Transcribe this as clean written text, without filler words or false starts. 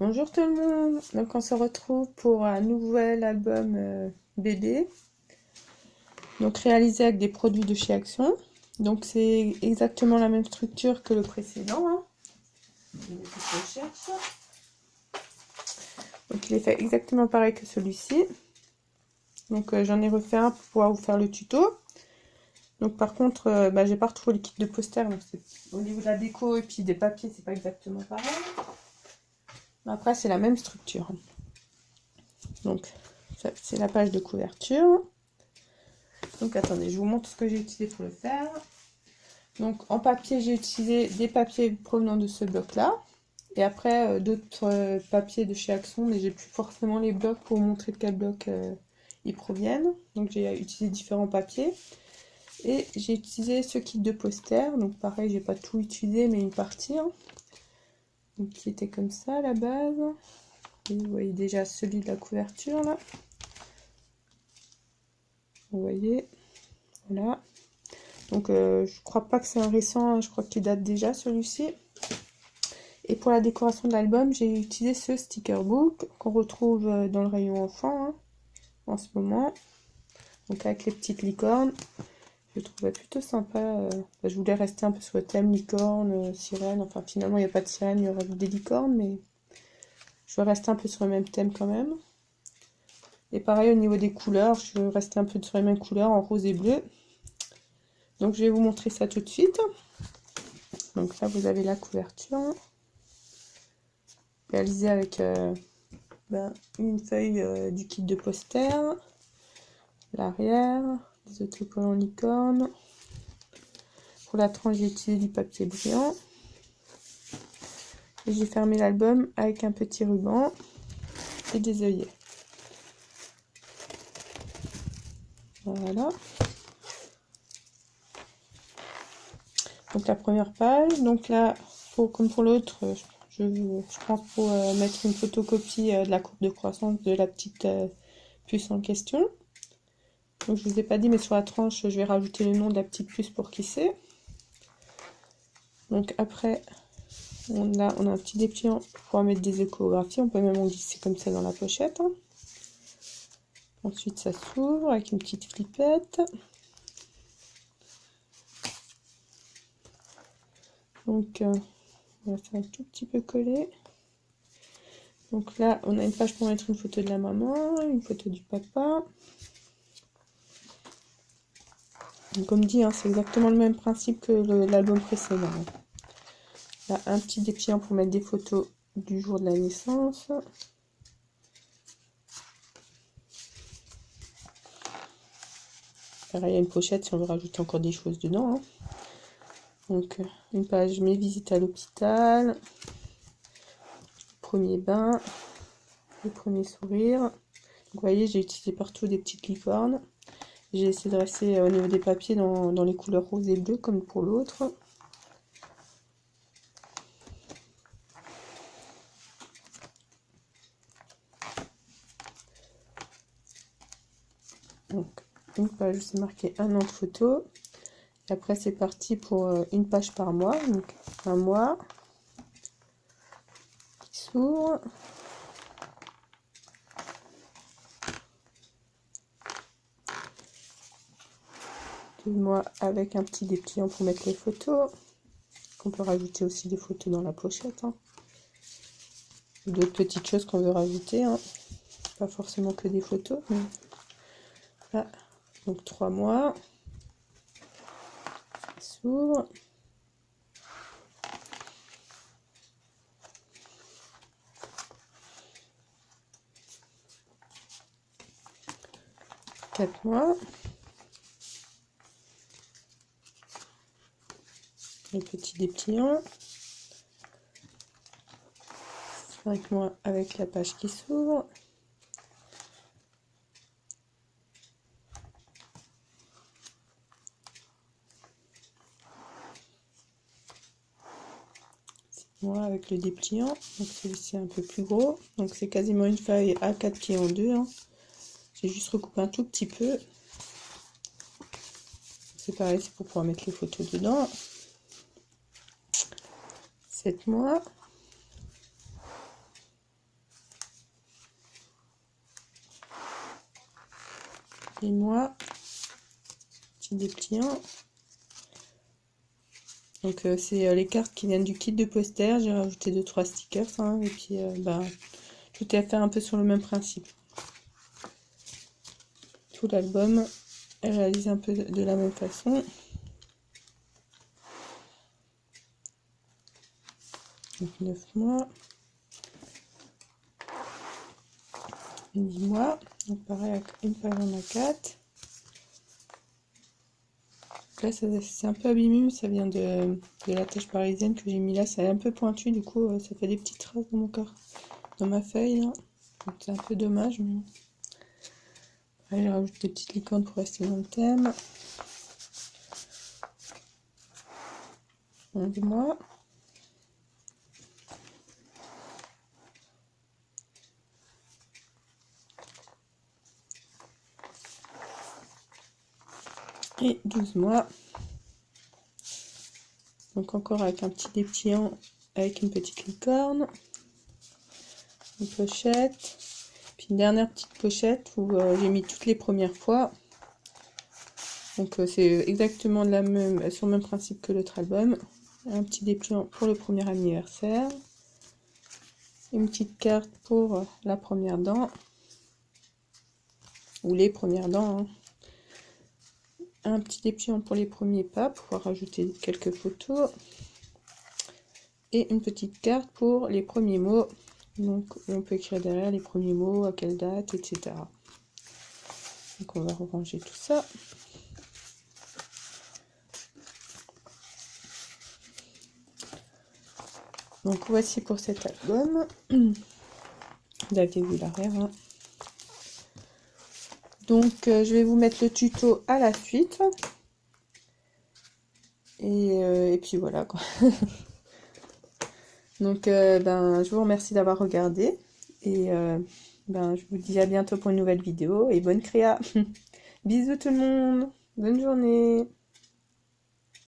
Bonjour tout le monde, donc on se retrouve pour un nouvel album BD, donc réalisé avec des produits de chez Action. Donc c'est exactement la même structure que le précédent, hein. Donc il est fait exactement pareil que celui-ci. Donc j'en ai refait un pour pouvoir vous faire le tuto. Donc par contre, j'ai pas retrouvé le kit de poster, donc au niveau de la déco et puis des papiers, c'est pas exactement pareil. Mais après c'est la même structure. Donc c'est la page de couverture. Donc attendez, je vous montre ce que j'ai utilisé pour le faire. Donc en papier, j'ai utilisé des papiers provenant de ce bloc là. Et après d'autres papiers de chez Action, mais j'ai plus forcément les blocs pour vous montrer de quel bloc ils proviennent. Donc j'ai utilisé différents papiers. Et j'ai utilisé ce kit de poster. Donc pareil, j'ai pas tout utilisé, mais une partie. Hein. Donc qui était comme ça à la base. Et vous voyez déjà celui de la couverture là. Vous voyez. Voilà. Donc je crois pas que c'est un récent, je crois qu'il date déjà celui-ci. Et pour la décoration de l'album, j'ai utilisé ce sticker book qu'on retrouve dans le rayon enfant hein, en ce moment. Donc avec les petites licornes. Je le trouvais plutôt sympa. Je voulais rester un peu sur le thème licorne, sirène. Enfin finalement il n'y a pas de sirène, il y aura des licornes, mais je vais rester un peu sur le même thème quand même. Et pareil au niveau des couleurs, je vais rester un peu sur les mêmes couleurs en rose et bleu. Donc je vais vous montrer ça tout de suite. Donc là vous avez la couverture. Réalisée avec une feuille du kit de poster. L'arrière, des autocollants licorne. Pour la tranche, j'ai utilisé du papier brillant. Et j'ai fermé l'album avec un petit ruban et des œillets. Voilà. Donc la première page. Donc là, comme pour l'autre, je pense pour mettre une photocopie de la courbe de croissance de la petite puce en question. Donc je vous ai pas dit, mais sur la tranche, je vais rajouter le nom de la petite puce pour qui c'est. Donc après, on a un petit dépliant pour mettre des échographies. On peut même en glisser comme ça dans la pochette. Hein. Ensuite, ça s'ouvre avec une petite flippette. Donc, on va faire un tout petit peu coller. Donc là, on a une page pour mettre une photo de la maman, une photo du papa. Donc, comme dit, hein, c'est exactement le même principe que l'album précédent. Là, un petit dépliant pour mettre des photos du jour de la naissance. Pareil, il y a une pochette si on veut rajouter encore des choses dedans. Hein. Donc, une page mes visites à l'hôpital. Premier bain. Le premier sourire. Donc, vous voyez, j'ai utilisé partout des petites licornes. J'ai essayé de rester au niveau des papiers dans les couleurs rose et bleu comme pour l'autre. Donc, une page, c'est marqué un an de photo. Et après, c'est parti pour une page par mois. Donc, un mois qui s'ouvre. Deux mois avec un petit dépliant pour mettre les photos. On peut rajouter aussi des photos dans la pochette. Hein. D'autres petites choses qu'on veut rajouter. Hein. Pas forcément que des photos. Mais... Là. Donc 3 mois. S'ouvre. Quatre mois. Le petit dépliant. 5 mois avec la page qui s'ouvre. Avec le dépliant, donc celui-ci est un peu plus gros, donc c'est quasiment une feuille A4 pliée en deux. Hein. J'ai juste recoupé un tout petit peu. C'est pareil, c'est pour pouvoir mettre les photos dedans. 7 mois. moi. Petit dépliant. Donc c'est les cartes qui viennent du kit de poster. J'ai rajouté 2-3 stickers. Hein, et puis tout est à faire un peu sur le même principe. Tout l'album est réalisé un peu de la même façon. Donc 9 mois. 10 mois. Donc pareil, une page en A4. Là c'est un peu abîmé, mais ça vient de la tâche parisienne que j'ai mis là. C'est un peu pointu, du coup ça fait des petites traces dans mon corps, dans ma feuille là. C'est un peu dommage, mais là j'ai rajouté des petites licornes pour rester dans le thème. 11 mois. Et 12 mois. Donc encore avec un petit dépliant avec une petite licorne. Une pochette. Puis une dernière petite pochette où j'ai mis toutes les premières fois. Donc c'est exactement sur le même principe que l'autre album. Un petit dépliant pour le premier anniversaire. Une petite carte pour la première dent. Ou les premières dents. Hein. Un petit dépliant pour les premiers pas, pour pouvoir rajouter quelques photos. Et une petite carte pour les premiers mots. Donc on peut écrire derrière les premiers mots, à quelle date, etc. Donc on va ranger tout ça. Donc voici pour cet album. Vous avez vu l'arrière. Hein. Donc je vais vous mettre le tuto à la suite. Et puis voilà quoi. Donc je vous remercie d'avoir regardé. Et je vous dis à bientôt pour une nouvelle vidéo. Et bonne créa. Bisous tout le monde. Bonne journée.